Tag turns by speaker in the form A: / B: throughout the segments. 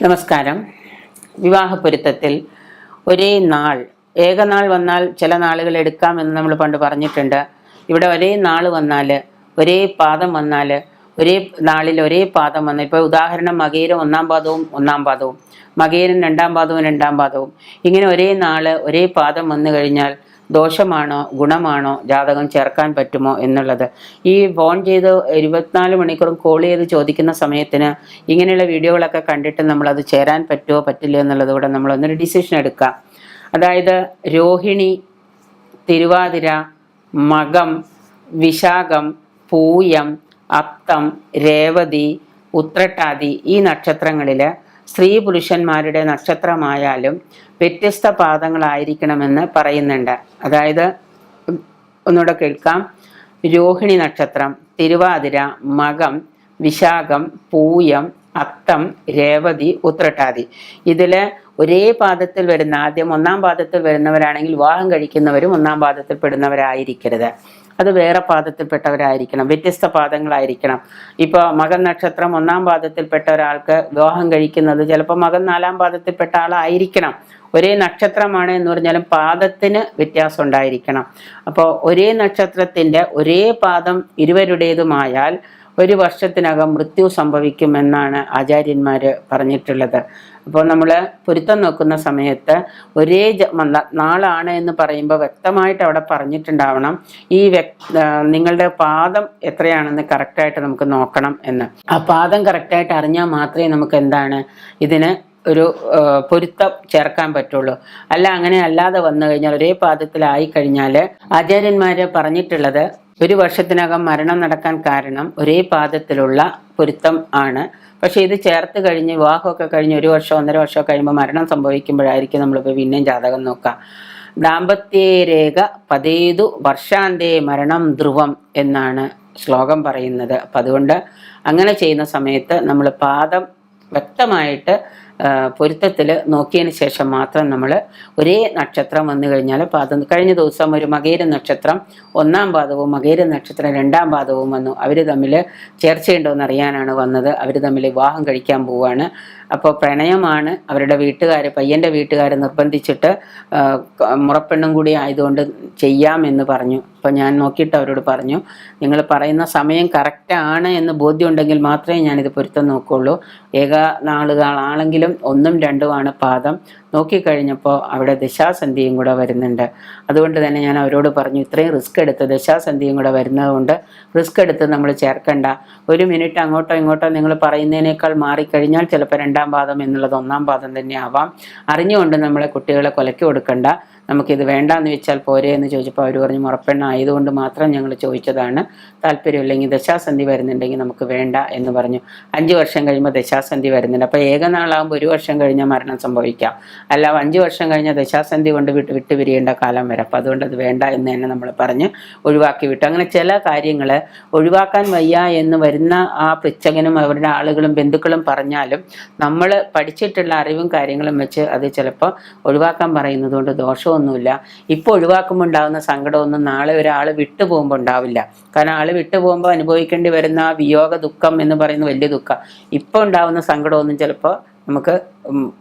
A: നമസ്കാരം. വിവാഹപ്പൊരുത്തത്തിൽ ഒരേ നാൾ, ഏകനാൾ വന്നാൽ ചില നാളുകൾ എടുക്കാമെന്ന് നമ്മൾ പണ്ട് പറഞ്ഞിട്ടുണ്ട്. ഇവിടെ ഒരേ നാൾ വന്നാൽ, ഒരേ പാദം വന്നാൽ, ഒരേ നാളിൽ ഒരേ പാദം വന്നാൽ, ഇപ്പോൾ ഉദാഹരണം മകയിരം ഒന്നാം പാദവും മകയിരം രണ്ടാം പാദവും ഇങ്ങനെ ഒരേ നാൾ ഒരേ പാദം വന്നു കഴിഞ്ഞാൽ ദോഷമാണോ ഗുണമാണോ ജാതകം ചേർക്കാൻ പറ്റുമോ എന്നുള്ളത് ഈ ഫോൺ ചെയ്ത് 24 മണിക്കൂറും കോൾ ചെയ്ത് ചോദിക്കുന്ന സമയത്തിന് ഇങ്ങനെയുള്ള വീഡിയോകളൊക്കെ കണ്ടിട്ട് നമ്മളത് ചേരാൻ പറ്റുമോ പറ്റില്ല എന്നുള്ളത് കൂടെ നമ്മളൊന്നൊരു ഡിസിഷൻ എടുക്കാം. അതായത് രോഹിണി, തിരുവാതിര, മകം, വിശാഖം, പൂയം, അത്തം, രേവതി, ഉത്രട്ടാതി ഈ നക്ഷത്രങ്ങളിൽ സ്ത്രീ പുരുഷന്മാരുടെ നക്ഷത്രമായാലും വ്യത്യസ്ത പാദങ്ങളായിരിക്കണമെന്ന് പറയുന്നുണ്ട്. അതായത് ഒന്നുകൂടെ കേൾക്കാം. രോഹിണി നക്ഷത്രം, തിരുവാതിര, മകം, വിശാഖം, പൂയം, അത്തം, രേവതി, ഉത്രട്ടാതി ഇതിൽ ഒരേ പാദത്തിൽ വരുന്ന, ആദ്യം ഒന്നാം പാദത്തിൽ വരുന്നവരാണെങ്കിൽ വിവാഹം കഴിക്കുന്നവരും ഒന്നാം പാദത്തിൽ പെടുന്നവരായിരിക്കരുത്. അത് വേറെ പാദത്തിൽപ്പെട്ടവരായിരിക്കണം, വ്യത്യസ്ത പാദങ്ങളായിരിക്കണം. ഇപ്പോൾ മകൻ നക്ഷത്രം ഒന്നാം പാദത്തിൽപ്പെട്ട ഒരാൾക്ക് വിവാഹം കഴിക്കുന്നത് ചിലപ്പോൾ മകൻ 4-ാം പാദത്തിൽപ്പെട്ട ആളായിരിക്കണം. ഒരേ നക്ഷത്രമാണ് എന്ന് പറഞ്ഞാലും പാദത്തിന് വ്യത്യാസം ഉണ്ടായിരിക്കണം. അപ്പോൾ ഒരേ നക്ഷത്രത്തിൻ്റെ ഒരേ പാദം ഇരുവരുടേതുമായാൽ 1 വർഷത്തിനകം മൃത്യു സംഭവിക്കുമെന്നാണ് ആചാര്യന്മാർ പറഞ്ഞിട്ടുള്ളത്. അപ്പോൾ നമ്മൾ പൊരുത്തം നോക്കുന്ന സമയത്ത് ഒരേ നാളാണ് എന്ന് പറയുമ്പോൾ വ്യക്തമായിട്ട് അവിടെ പറഞ്ഞിട്ടുണ്ടാവണം ഈ നിങ്ങളുടെ പാദം എത്രയാണെന്ന് കറക്റ്റായിട്ട് നമുക്ക് നോക്കണം എന്ന്. ആ പാദം കറക്റ്റായിട്ട് അറിഞ്ഞാൽ മാത്രമേ നമുക്ക് എന്താണ് ഇതിന് ഒരു പൊരുത്തം ചേർക്കാൻ പറ്റുള്ളൂ. അങ്ങനെ അല്ലാതെ വന്നു കഴിഞ്ഞാൽ ഒരേ പാദത്തിലായി കഴിഞ്ഞാൽ ആചാര്യന്മാർ പറഞ്ഞിട്ടുള്ളത് 1 വർഷത്തിനകം മരണം നടക്കാൻ കാരണം ഒരേ പാദത്തിലുള്ള പൊരുത്തം ആണ്. പക്ഷെ ഇത് ചേർത്ത് കഴിഞ്ഞ് വിവാഹമൊക്കെ കഴിഞ്ഞ് 1 വർഷം 1.5 വർഷം കഴിയുമ്പോൾ മരണം സംഭവിക്കുമ്പോഴായിരിക്കും നമ്മളിപ്പോൾ പിന്നെയും ജാതകം നോക്കാം. ദാമ്പത്യേ രേഖ പതേതു വർഷാന്തേ മരണം ധ്രുവം എന്നാണ് ശ്ലോകം പറയുന്നത്. അപ്പം അതുകൊണ്ട് അങ്ങനെ ചെയ്യുന്ന സമയത്ത് നമ്മൾ പാദം വ്യക്തമായിട്ട് പൊരുത്തത്തിൽ നോക്കിയതിന് ശേഷം മാത്രം നമ്മൾ ഒരേ നക്ഷത്രം വന്നു കഴിഞ്ഞാൽ പാദം. കഴിഞ്ഞ ദിവസം ഒരു മകയിര നക്ഷത്രം 1-ാം പാദവും മകയിര നക്ഷത്രം 2-ാം പാദവും വന്നു. അവർ തമ്മിൽ ചേർച്ചയുണ്ടോയെന്ന് അറിയാനാണ് വന്നത്. അവർ തമ്മിൽ വിവാഹം കഴിക്കാൻ പോവുകയാണ്. അപ്പോൾ പ്രണയമാണ്. അവരുടെ വീട്ടുകാർ, പയ്യൻ്റെ വീട്ടുകാർ നിർബന്ധിച്ചിട്ട് മുറപ്പെണ്ണും കൂടി ആയതുകൊണ്ട് ചെയ്യാമെന്ന് പറഞ്ഞു. അപ്പോൾ ഞാൻ നോക്കിയിട്ട് അവരോട് പറഞ്ഞു, നിങ്ങൾ പറയുന്ന സമയം കറക്റ്റാണ് എന്ന് ബോധ്യമുണ്ടെങ്കിൽ മാത്രമേ ഞാനിത് പൊരുത്തം നോക്കുകയുള്ളൂ. നാളുകളാണെങ്കിലും 1ഉം 2ഉമാണ് പാദം. നോക്കിക്കഴിഞ്ഞപ്പോൾ അവിടെ ദശാസന്ധിയും കൂടെ വരുന്നുണ്ട്. അതുകൊണ്ട് തന്നെ ഞാൻ അവരോട് പറഞ്ഞു, ഇത്രയും റിസ്ക് എടുത്ത് ദശാസന്ധിയും കൂടെ വരുന്നത് കൊണ്ട് റിസ്ക് എടുത്ത് നമ്മൾ ചേർക്കണ്ട. 1 മിനിറ്റ് അങ്ങോട്ടോ ഇങ്ങോട്ടോ നിങ്ങൾ പറയുന്നതിനേക്കാൾ മാറിക്കഴിഞ്ഞാൽ ചിലപ്പോൾ 2-ാം പാദം എന്നുള്ളത് 1-ാം പാദം തന്നെ ആവാം. അറിഞ്ഞുകൊണ്ട് നമ്മളെ കുട്ടികളെ കൊലയ്ക്ക് കൊടുക്കണ്ട. നമുക്കിത് വേണ്ടാന്ന് വെച്ചാൽ പോരെ എന്ന് ചോദിച്ചപ്പോൾ അവർ പറഞ്ഞു, മുറപ്പെണ്ണ ആയതുകൊണ്ട് മാത്രം ഞങ്ങൾ ചോദിച്ചതാണ്, താല്പര്യമില്ലെങ്കിൽ ദശാസന്ധി വരുന്നുണ്ടെങ്കിൽ നമുക്ക് വേണ്ട എന്ന് പറഞ്ഞു. 5 വർഷം കഴിയുമ്പോൾ ദശാസന്ധി വരുന്നുണ്ട്. അപ്പോൾ ഏകനാളാകുമ്പോൾ 1 വർഷം കഴിഞ്ഞാൽ മരണം സംഭവിക്കാം. അല്ല 5 വർഷം കഴിഞ്ഞാൽ ദശാസന്ധി കൊണ്ട് വിട്ടുപിരിയേണ്ട കാലം വരും. അപ്പോൾ അതുകൊണ്ട് അത് വേണ്ട എന്ന് തന്നെ നമ്മൾ പറഞ്ഞ് ഒഴിവാക്കി വിട്ടു. അങ്ങനെ ചില കാര്യങ്ങൾ ഒഴിവാക്കാൻ വയ്യ എന്ന് വരുന്ന ആ പൃച്ഛകനും അവരുടെ ആളുകളും ബന്ധുക്കളും പറഞ്ഞാലും നമ്മൾ പഠിച്ചിട്ടുള്ള അറിവും കാര്യങ്ങളും വെച്ച് അത് ചിലപ്പോൾ ഒഴിവാക്കാൻ പറയുന്നത് കൊണ്ട് ദോഷമൊന്നുമില്ല. ഇപ്പോൾ ഒഴിവാക്കുമ്പോൾ ഉണ്ടാകുന്ന സങ്കടമൊന്നും നാളെ ഒരാൾ വിട്ടു പോകുമ്പോൾ ഉണ്ടാവില്ല. കാരണം ആൾ വിട്ടു പോകുമ്പോൾ അനുഭവിക്കേണ്ടി വരുന്ന വിയോഗ ദുഃഖം എന്ന് പറയുന്ന വലിയ ദുഃഖം. ഇപ്പോൾ ഉണ്ടാകുന്ന സങ്കടമൊന്നും ചിലപ്പോൾ നമുക്ക്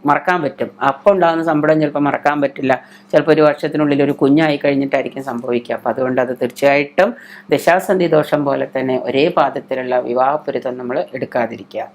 A: മറക്കാൻ പറ്റും. അപ്പോൾ ഉണ്ടാകുന്ന സങ്കടം ചിലപ്പോൾ മറക്കാൻ പറ്റില്ല. ചിലപ്പോൾ 1 വർഷത്തിനുള്ളിൽ ഒരു കുഞ്ഞായി കഴിഞ്ഞിട്ടായിരിക്കും സംഭവിക്കുക. അപ്പോൾ അതുകൊണ്ട് അത് തീർച്ചയായിട്ടും ദശാസന്ധി ദോഷം പോലെ തന്നെ ഒരേ പാദത്തിലുള്ള വിവാഹപ്പൊരുത്തം നമ്മൾ എടുക്കാതിരിക്കുക.